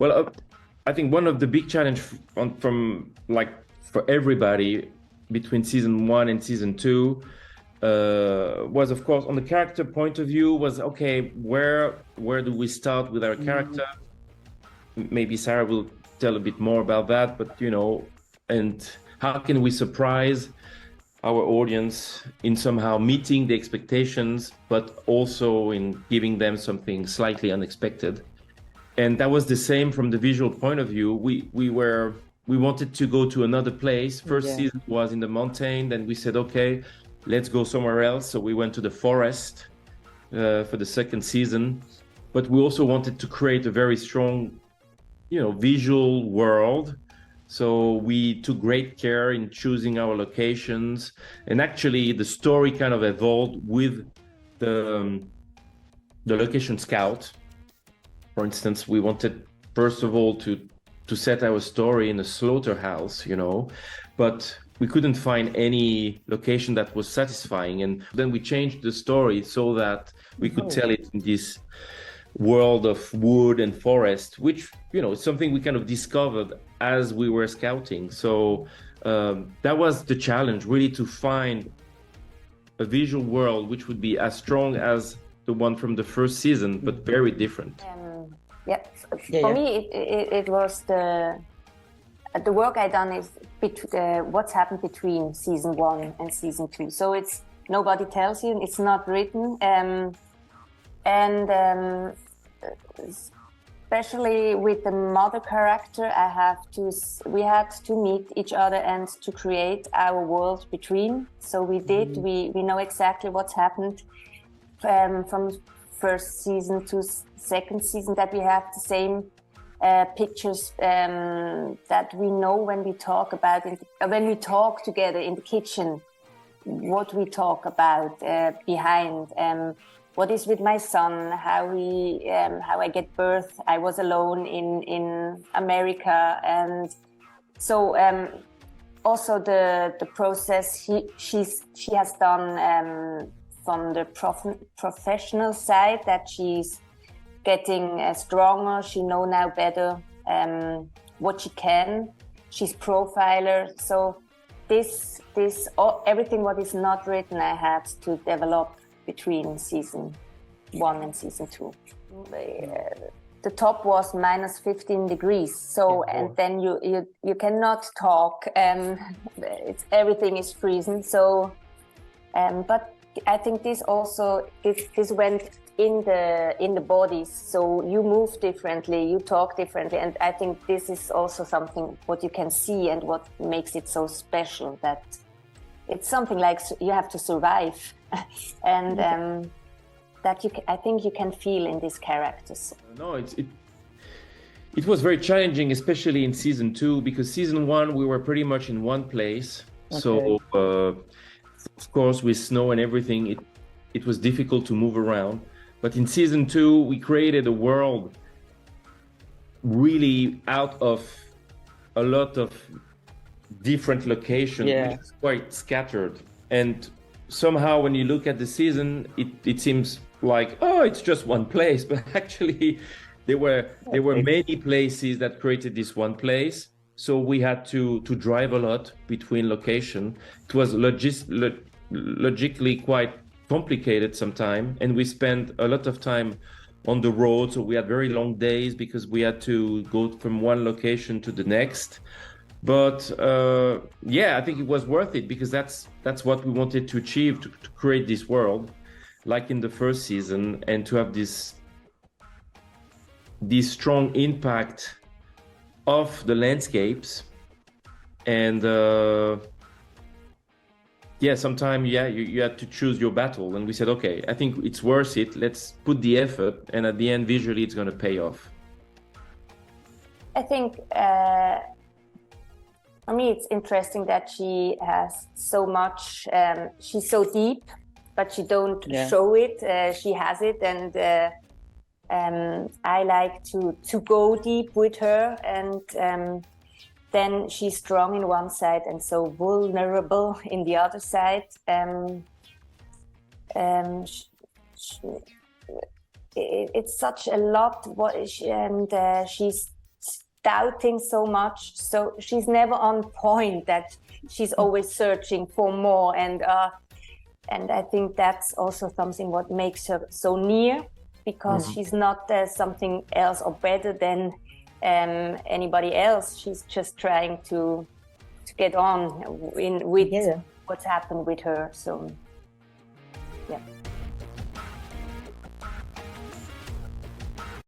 Well, I think one of the big challenge from like for everybody between season 1 and season 2 was, of course, on the character point of view, was okay, where do we start with our character? Maybe Sarah will tell a bit more about that, but and how can we surprise our audience in somehow meeting the expectations, but also in giving them something slightly unexpected. And that was the same from the visual point of view. We wanted to go to another place. First season was in the mountain, then we said, okay, let's go somewhere else. So we went to the forest for the second season, but we also wanted to create a very strong, visual world. So we took great care in choosing our locations, and actually the story kind of evolved with the location scout. For instance, we wanted, first of all, to set our story in a slaughterhouse, but we couldn't find any location that was satisfying. And then we changed the story so that we could tell it in this world of wood and forest, which, is something we kind of discovered as we were scouting. So that was the challenge, really, to find a visual world which would be as strong as the one from the first season, but very different. For me, it was the work I done is what's happened between season 1 and season 2. So it's nobody tells you, it's not written, especially with the mother character, we had to meet each other and to create our world between. So we did. We know exactly what's happened from first season to second season, that we have the same pictures that we know when we talk about when we talk together in the kitchen, what we talk about behind. What is with my son? How I get birth? I was alone in America, and so also the process she has done from the professional side, that she's getting stronger. She know now better what she can. She's profiler. So this everything what is not written, I had to develop between season 1 and season 2. The top was minus 15 degrees. So and then you cannot talk. Everything is freezing. So but I think this went in the bodies. So you move differently, you talk differently, and I think this is also something what you can see and what makes it so special, that it's something like you have to survive, and that I think you can feel in these characters. No, it was very challenging, especially in season 2, because season 1 we were pretty much in one place. Okay. So of course, with snow and everything, it was difficult to move around. But in season 2, we created a world really out of a lot of different locations, which is quite scattered. And somehow when you look at the season, it seems like, oh, it's just one place. But actually, there were many places that created this one place. So we had to drive a lot between location. It was logically quite complicated sometimes, and we spent a lot of time on the road. So we had very long days because we had to go from one location to the next. But I think it was worth it, because that's what we wanted to achieve, to create this world, like in the first season, and to have this strong impact of the landscapes. And sometimes you had to choose your battle, and we said, okay, I think it's worth it, let's put the effort, and at the end visually it's going to pay off. I think for me it's interesting that she has so much, she's so deep, but she don't show it. She has it, and I like to go deep with her, and then she's strong in one side and so vulnerable in the other side. It's such a lot, and she's doubting so much, so she's never on point, that she's always searching for more, and I think that's also something what makes her so near, because she's not something else or better than anybody else. She's just trying to get on with what's happened with her. So yeah.